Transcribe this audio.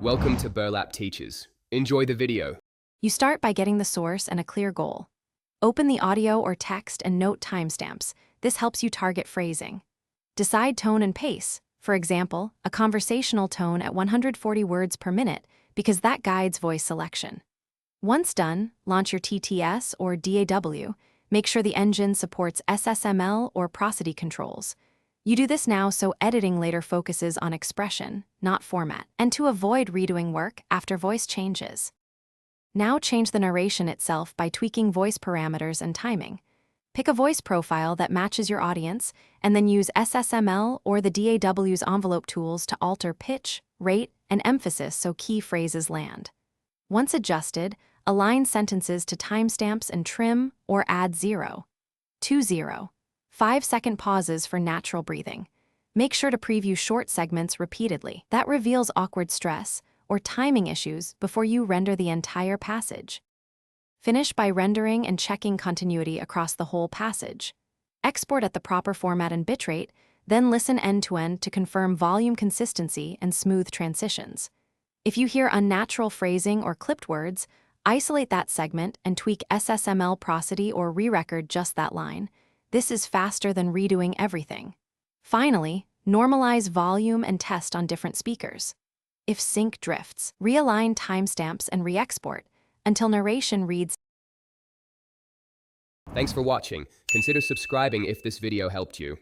Welcome to Burlap Teachers. Enjoy the video. You start by getting the source and a clear goal. Open the audio or text and note timestamps. This helps you target phrasing. Decide tone and pace. For example, a conversational tone at 140 words per minute, because that guides voice selection. Once done, launch your TTS or DAW. Make sure the engine supports SSML or prosody controls. You do this now so editing later focuses on expression, not format, and to avoid redoing work after voice changes. Now change the narration itself by tweaking voice parameters and timing. Pick a voice profile that matches your audience, and then use SSML or the DAW's envelope tools to alter pitch, rate, and emphasis so key phrases land. Once adjusted, align sentences to timestamps and trim or add 0, 2-0. 5-second pauses for natural breathing. Make sure to preview short segments repeatedly. That reveals awkward stress or timing issues before you render the entire passage. Finish by rendering and checking continuity across the whole passage. Export at the proper format and bitrate, then listen end-to-end to confirm volume consistency and smooth transitions. If you hear unnatural phrasing or clipped words, isolate that segment and tweak SSML prosody or re-record just that line. This is faster than redoing everything. Finally, normalize volume and test on different speakers. If sync drifts, realign timestamps and re-export until narration reads. Thanks for watching. Consider subscribing if this video helped you.